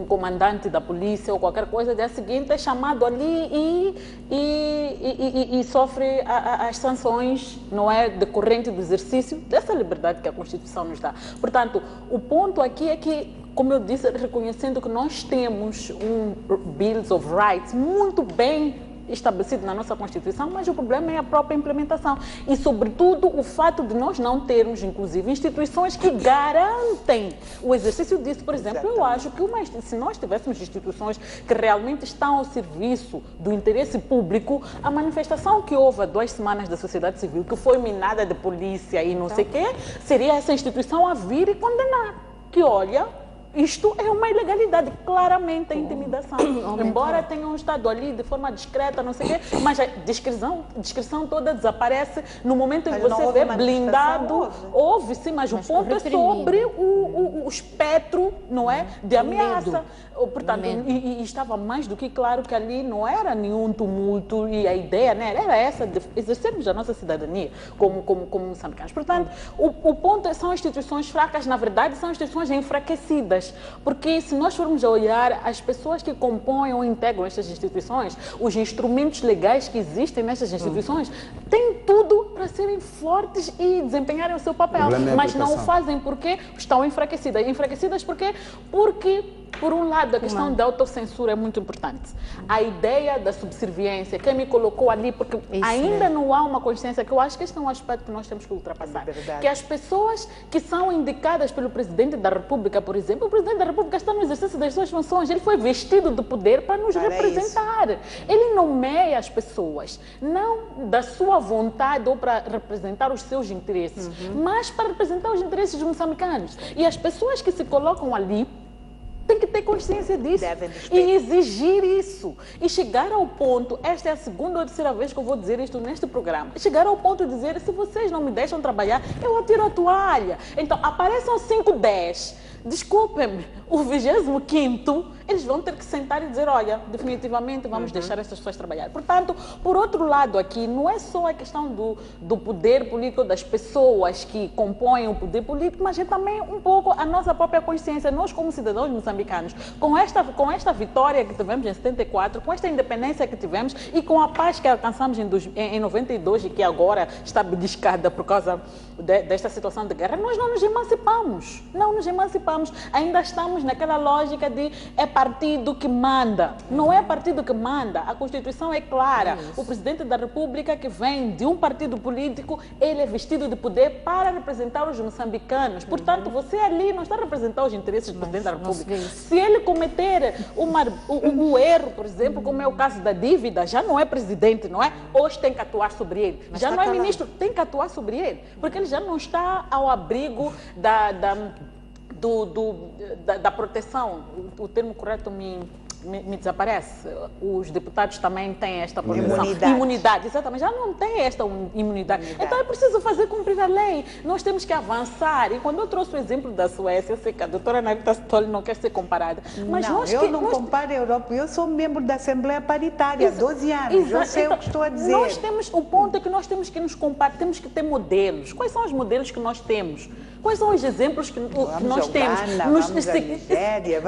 comandante da polícia ou qualquer coisa, dia seguinte é chamado ali e sofre as sanções, não é, decorrente do exercício dessa liberdade que a Constituição nos dá. Portanto, o ponto aqui é que, como eu disse, reconhecendo que nós temos um Bill of Rights muito bem estabelecido na nossa Constituição, mas o problema é a própria implementação e, sobretudo, o fato de nós não termos, inclusive, instituições que garantem o exercício disso. Por exemplo, eu acho que se nós tivéssemos instituições que realmente estão ao serviço do interesse público, a manifestação que houve há 2 semanas da sociedade civil, que foi minada de polícia e não sei o quê, seria essa instituição a vir e condenar. Que, olha, isto é uma ilegalidade, claramente a intimidação. Embora tenham estado ali de forma discreta, não sei o quê, mas a descrição toda desaparece no momento em que você vê blindado. Houve sim, mas o ponto é sobre o espectro, não é, de ameaça. Portanto, e estava mais do que claro que ali não era nenhum tumulto e a ideia, né, era essa de exercermos a nossa cidadania como moçambicanos. Portanto, o ponto são instituições fracas, na verdade, são instituições enfraquecidas, porque se nós formos a olhar as pessoas que compõem ou integram estas instituições, os instrumentos legais que existem nestas instituições, têm tudo para serem fortes e desempenharem o seu papel, mas não o fazem porque estão enfraquecidas. Enfraquecidas porque por um lado, a questão da autocensura é muito importante. A ideia da subserviência, quem me colocou ali, porque ainda não há uma consciência, que eu acho que este é um aspecto que nós temos que ultrapassar. Que as pessoas que são indicadas pelo Presidente da República, por exemplo, o Presidente da República está no exercício das suas funções, ele foi vestido de poder para nos representar. Ele nomeia as pessoas, não da sua vontade ou para representar os seus interesses, mas para representar os interesses dos moçambicanos. E as pessoas que se colocam ali tem que ter consciência disso e exigir isso. E chegar ao ponto, esta é a 2ª ou 3ª vez que eu vou dizer isto neste programa, chegar ao ponto de dizer, se vocês não me deixam trabalhar, eu atiro a toalha. Então, apareçam 5, 10. desculpem-me, o 25º, eles vão ter que sentar e dizer, olha, definitivamente vamos deixar essas pessoas trabalhar. Portanto, por outro lado aqui, não é só a questão do poder político, das pessoas que compõem o poder político, mas é também um pouco a nossa própria consciência, nós como cidadãos moçambicanos, com esta vitória que tivemos em 74, com esta independência que tivemos e com a paz que alcançamos em 92 e que agora está beliscada por causa desta situação de guerra, nós não nos emancipamos, não nos emancipamos, ainda estamos naquela lógica de é partido que manda, não é partido que manda, a Constituição é clara, o Presidente da República que vem de um partido político, ele é vestido de poder para representar os moçambicanos, portanto você ali não está a representar os interesses do Presidente da República, se ele cometer um erro, por exemplo, como é o caso da dívida, já não é Presidente, não é? Hoje tem que atuar sobre ele, mas já não é Ministro, tem que atuar sobre ele, porque ele já não está ao abrigo da proteção, o termo correto me desaparece. Os deputados também têm esta proteção. Imunidade, exatamente. Já não tem esta imunidade. Então é preciso fazer cumprir a lei. Nós temos que avançar. E quando eu trouxe o exemplo da Suécia, eu sei que a doutora Navita Stoli não quer ser comparada. Mas não, eu não comparo a Europa. Eu sou membro da Assembleia Paritária há 12 anos. Eu sei o que estou a dizer. O ponto é que nós temos que nos comparar, temos que ter modelos. Quais são os modelos que nós temos? Quais são os exemplos que nós temos? Vamos à Nigéria,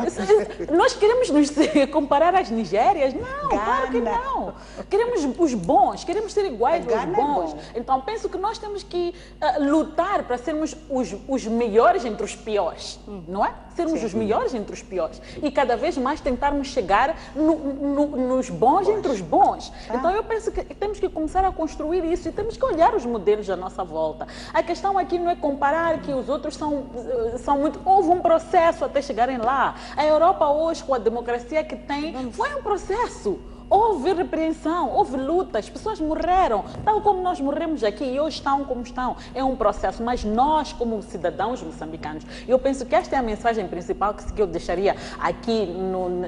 nós queremos nos comparar às Nigérias? Não, claro que não. Queremos os bons, queremos ser iguais aos bons. Então, penso que nós temos que lutar para sermos os melhores entre os piores, não é? Sermos os melhores entre os piores. E cada vez mais tentarmos chegar nos bons entre os bons. Então, eu penso que temos que começar a construir isso e temos que olhar os modelos à nossa volta. A questão aqui não é comparar que os outros são muito... Houve um processo até chegarem lá. A Europa hoje, com a democracia que tem, foi um processo. Houve repreensão, houve lutas, pessoas morreram, tal como nós morremos aqui e hoje estão como estão. É um processo, mas nós, como cidadãos moçambicanos, eu penso que esta é a mensagem principal que eu deixaria aqui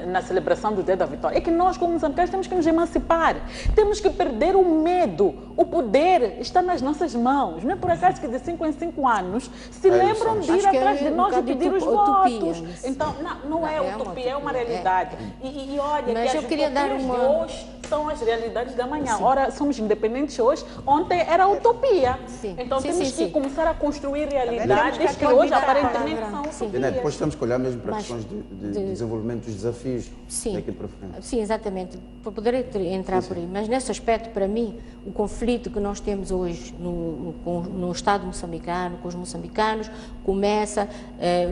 na celebração do Dia da Vitória. É que nós, como moçambicanos, temos que nos emancipar, temos que perder o medo. O poder está nas nossas mãos. Não é por acaso que de 5 em 5 anos se lembram de ir atrás de nós e pedir os votos. Então, não é utopia, é uma realidade. E olha, mas que eu queria dar uma... hoje são as realidades da manhã. Ora, somos independentes hoje, ontem era utopia. Então temos que começar a construir realidades que hoje aparentemente são utopias. Depois temos que olhar mesmo para questões de desenvolvimento dos desafios daqui para frente. Sim, exatamente. Poderei entrar por aí. Mas nesse aspecto, para mim, o conflito que nós temos hoje no Estado moçambicano, com os moçambicanos, começa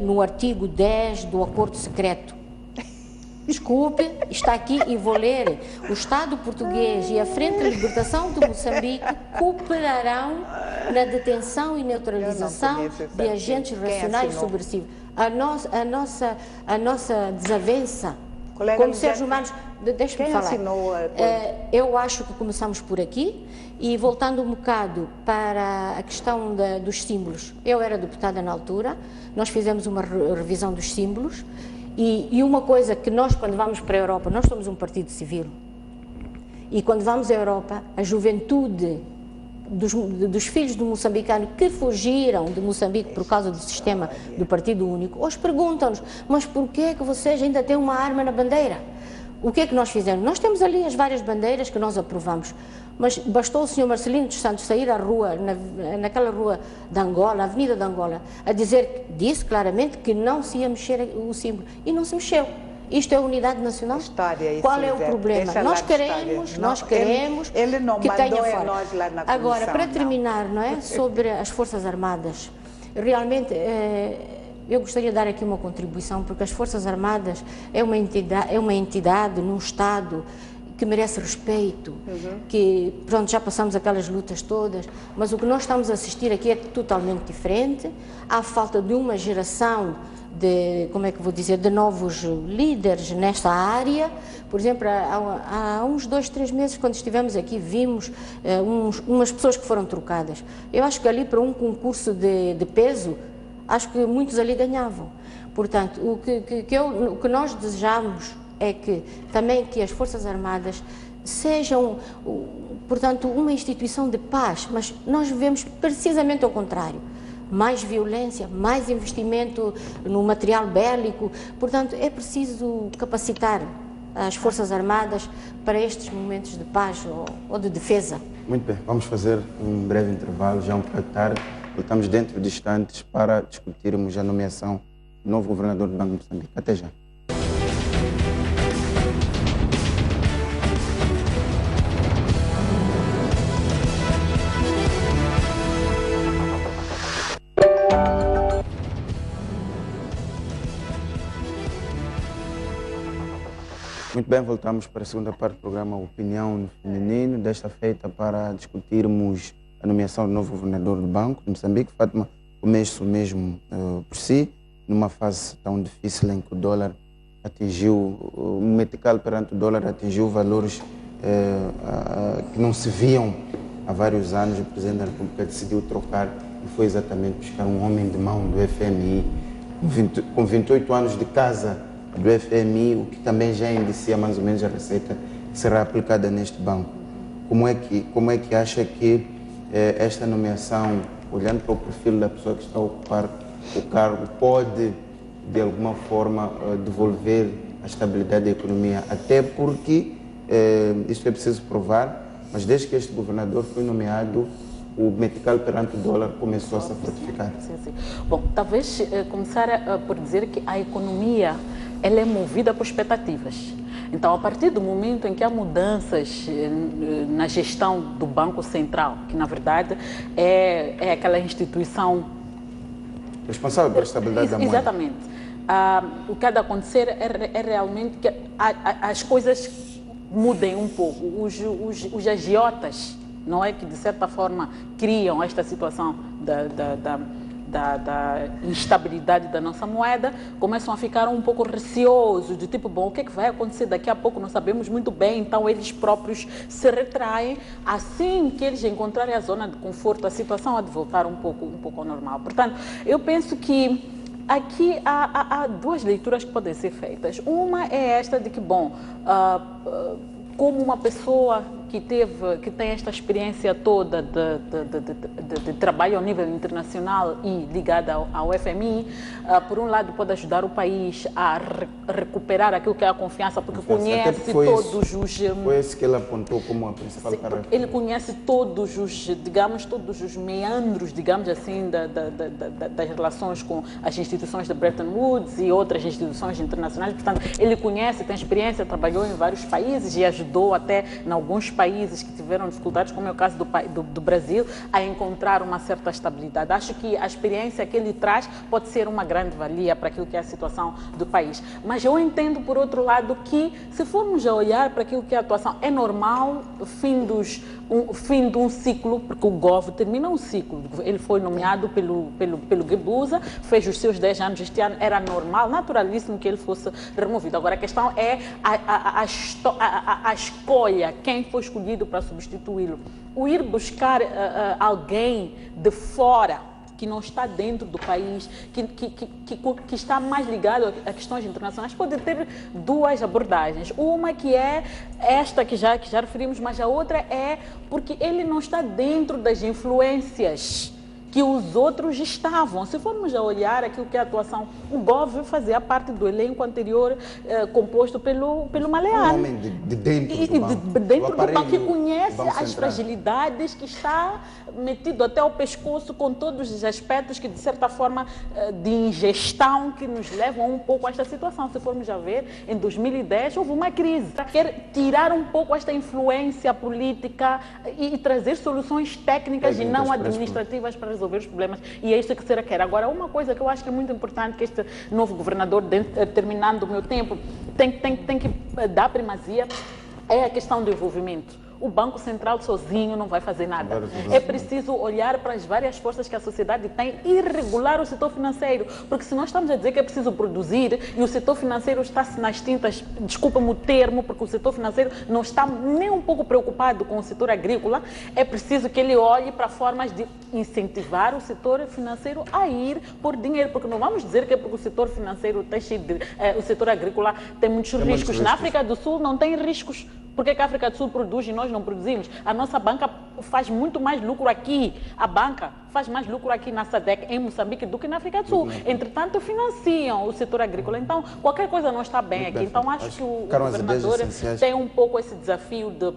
no artigo 10 do Acordo Secreto. Desculpe, está aqui e vou ler. O Estado português e a Frente de Libertação de Moçambique cooperarão na detenção e neutralização de agentes racionais subversivos. A nossa desavença como seres humanos... Deixa-me falar. Eu acho que começamos por aqui e voltando um bocado para a questão dos símbolos. Eu era deputada na altura, nós fizemos uma revisão dos símbolos. E uma coisa que nós, quando vamos para a Europa, nós somos um partido civil, e quando vamos à Europa, a juventude dos filhos do moçambicano que fugiram de Moçambique por causa do sistema do Partido Único, hoje perguntam-nos, mas por que é que vocês ainda têm uma arma na bandeira? O que é que nós fizemos? Nós temos ali as várias bandeiras que nós aprovamos, mas bastou o Sr. Marcelino dos Santos sair à rua, naquela rua de Angola, Avenida de Angola, a disse claramente que não se ia mexer o símbolo, e não se mexeu. Isto é unidade nacional? Qual é o problema? Nós queremos que tenha fora. Agora, para terminar, não é, sobre as Forças Armadas, realmente... eu gostaria de dar aqui uma contribuição, porque as Forças Armadas é uma entidade num Estado que merece respeito, que, pronto, já passamos aquelas lutas todas, mas o que nós estamos a assistir aqui é totalmente diferente. Há falta de uma geração de, como é que vou dizer, de novos líderes nesta área. Por exemplo, há uns 2, 3 meses, quando estivemos aqui, vimos umas pessoas que foram trocadas. Eu acho que ali, para um concurso de peso, acho que muitos ali ganhavam. Portanto, o que nós desejamos é que também que as Forças Armadas sejam, portanto, uma instituição de paz, mas nós vemos precisamente ao contrário. mais violência, mais investimento no material bélico. Portanto, é preciso capacitar as Forças Armadas para estes momentos de paz ou de defesa. Muito bem, vamos fazer um breve intervalo, já um pouco tarde. Voltamos dentro de instantes para discutirmos a nomeação do novo governador do Banco de Moçambique. Até já. Muito bem, voltamos para a segunda parte do programa Opinião no Feminino, desta feita para discutirmos a nomeação do novo governador do Banco de Moçambique. Fátima, começo mesmo por si, numa fase tão difícil em que o dólar atingiu, o metical perante o dólar atingiu valores que não se viam há vários anos. O Presidente da República decidiu trocar e foi exatamente buscar um homem de mão do FMI, com 28 anos de casa do FMI, o que também já indicia mais ou menos a receita que será aplicada neste banco. Como é que acha que esta nomeação, olhando para o perfil da pessoa que está a ocupar o cargo, pode de alguma forma devolver a estabilidade da economia? Até porque, isso é preciso provar, mas desde que este governador foi nomeado, o metical perante o dólar começou a se fortificar. Sim. Bom, talvez começar por dizer que a economia ela é movida por expectativas. Então, a partir do momento em que há mudanças na gestão do Banco Central, que na verdade é aquela instituição responsável pela estabilidade da moeda. Exatamente. O que há de acontecer é realmente que as coisas mudem um pouco. Os agiotas, não é, que de certa forma criam esta situação da instabilidade da nossa moeda, começam a ficar um pouco receosos, de tipo, bom, o que é que vai acontecer daqui a pouco? Não sabemos muito bem, então eles próprios se retraem. Assim que eles encontrarem a zona de conforto, a situação há de voltar um pouco ao normal. Portanto, eu penso que aqui há duas leituras que podem ser feitas. Uma é esta de que, bom, como uma pessoa que tem esta experiência toda de trabalho ao nível internacional e ligada ao FMI, por um lado pode ajudar o país a recuperar aquilo que é a confiança, porque conhece todos os... Foi esse que ele apontou como a principal tarefa. Ele conhece todos os meandros, digamos assim, das relações com as instituições de Bretton Woods e outras instituições internacionais. Portanto, ele conhece, tem experiência, trabalhou em vários países e ajudou até em alguns países que tiveram dificuldades, como é o caso do Brasil, a encontrar uma certa estabilidade. Acho que a experiência que ele traz pode ser uma grande valia para aquilo que é a situação do país. Mas eu entendo, por outro lado, que se formos a olhar para aquilo que é a atuação, é normal o fim de um ciclo, porque o GOV termina um ciclo. Ele foi nomeado pelo Guebuza, fez os seus 10 anos este ano, era normal, naturalíssimo que ele fosse removido. Agora, a questão é a escolha, quem foi escolhido para substituí-lo. O ir buscar alguém de fora, que não está dentro do país, que está mais ligado a questões internacionais, pode ter duas abordagens. Uma que é esta que já referimos, mas a outra é porque ele não está dentro das influências que os outros estavam. Se formos a olhar aquilo que é a atuação, o GOV fazia parte do elenco anterior composto pelo Maleano. Um homem de dentro do banco. Dentro do banco, que conhece as fragilidades, que está metido até o pescoço com todos os aspectos que, de certa forma, de ingestão que nos levam um pouco a esta situação. Se formos a ver, em 2010 houve uma crise. Quer tirar um pouco esta influência política e trazer soluções técnicas e não administrativas para resolver os problemas, e é isso que será quer. Agora, uma coisa que eu acho que é muito importante, que este novo governador, terminando o meu tempo, tem que dar primazia, é a questão do envolvimento. O Banco Central sozinho não vai fazer nada. É preciso olhar para as várias forças que a sociedade tem e regular o setor financeiro. Porque se nós estamos a dizer que é preciso produzir e o setor financeiro está-se nas tintas, desculpa-me o termo, porque o setor financeiro não está nem um pouco preocupado com o setor agrícola, é preciso que ele olhe para formas de incentivar o setor financeiro a ir por dinheiro. Porque não vamos dizer que é porque o setor financeiro tem o setor agrícola tem muitos riscos. Na África do Sul não tem riscos Por que a África do Sul produz e nós não produzimos? A nossa banca faz muito mais lucro aqui. A banca faz mais lucro aqui na SADC, em Moçambique, do que na África do Sul. Entretanto, financiam o setor agrícola. Então, qualquer coisa não está bem aqui. Então, acho que o governador tem um pouco esse desafio de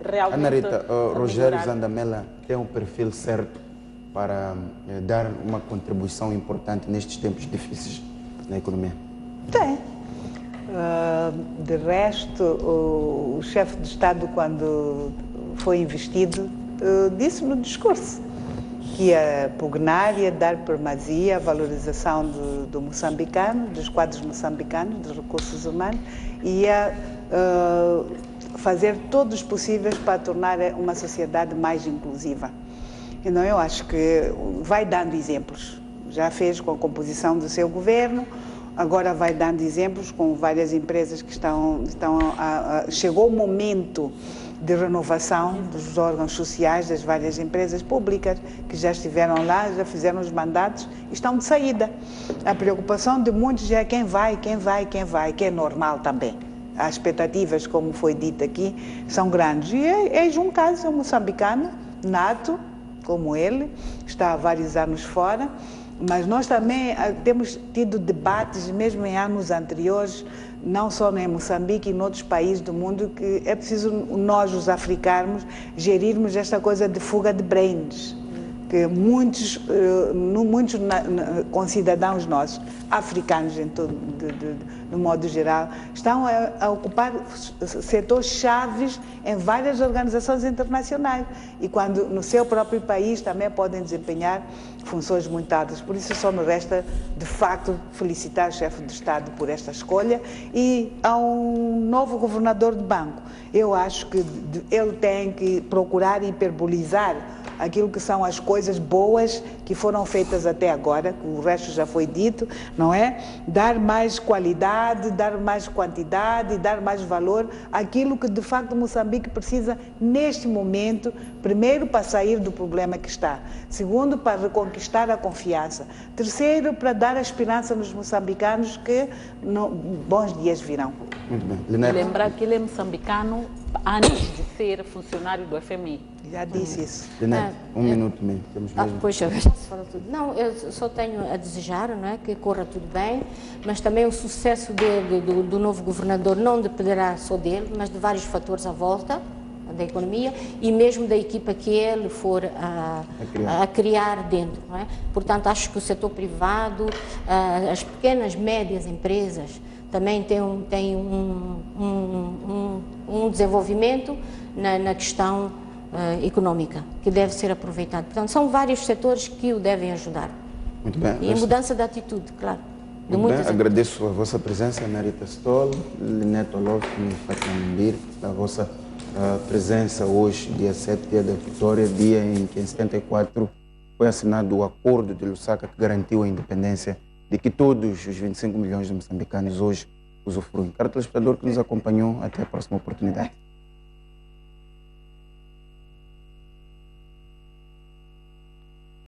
realmente... Ana Rita, Rogério Zandamela tem um perfil certo para dar uma contribuição importante nestes tempos difíceis na economia? Tem. De resto, o chefe de Estado, quando foi investido, disse no discurso que ia pugnar, ia dar primazia à valorização do moçambicano, dos quadros moçambicanos, dos recursos humanos, e ia fazer todos os possíveis para tornar uma sociedade mais inclusiva. Então, eu acho que vai dando exemplos. Já fez com a composição do seu governo, agora vai dando exemplos com várias empresas que chegou o momento de renovação dos órgãos sociais das várias empresas públicas que já estiveram lá, já fizeram os mandatos e estão de saída. A preocupação de muitos é quem vai, que é normal também. As expectativas, como foi dito aqui, são grandes. E eis um caso, um moçambicano, nato, como ele, está há vários anos fora, mas nós também temos tido debates, mesmo em anos anteriores, não só em Moçambique e em outros países do mundo, que é preciso nós, os africanos, gerirmos esta coisa de fuga de brains, que muitos concidadãos nossos, africanos em todo, no modo geral, estão a ocupar setores chaves em várias organizações internacionais e quando no seu próprio país também podem desempenhar funções muito altas. Por isso só me resta, de facto, felicitar o chefe de Estado por esta escolha e ao novo governador de banco. Eu acho que ele tem que procurar hiperbolizar aquilo que são as coisas boas que foram feitas até agora, o resto já foi dito, não é? Dar mais qualidade, dar mais quantidade, dar mais valor àquilo que de facto Moçambique precisa neste momento, primeiro para sair do problema que está, segundo para reconquistar a confiança, terceiro para dar a esperança nos moçambicanos que bons dias virão. Muito bem. Lembrar que ele é moçambicano antes de ser funcionário do FMI. Já disse isso. Linete, um minuto mesmo. Poxa, já se fala tudo. Não, eu só tenho a desejar, não é, que corra tudo bem, mas também o sucesso do novo governador não dependerá só dele, mas de vários fatores à volta da economia e mesmo da equipa que ele for a criar dentro, não é? Portanto, acho que o setor privado, as pequenas, médias empresas também têm um desenvolvimento na questão econômica, que deve ser aproveitado. Portanto, são vários setores que o devem ajudar. Muito bem. E a mudança de atitude, claro. De Muito bem. muitas Agradeço a vossa presença, Ana Rita Stoll, Linete Olof e Fátima Mbir, a vossa presença hoje, dia 7, dia da vitória, dia em que em 74 foi assinado o acordo de Lusaka que garantiu a independência de que todos os 25 milhões de moçambicanos hoje usufruem. Caro telespectador que nos acompanhou, até a próxima oportunidade.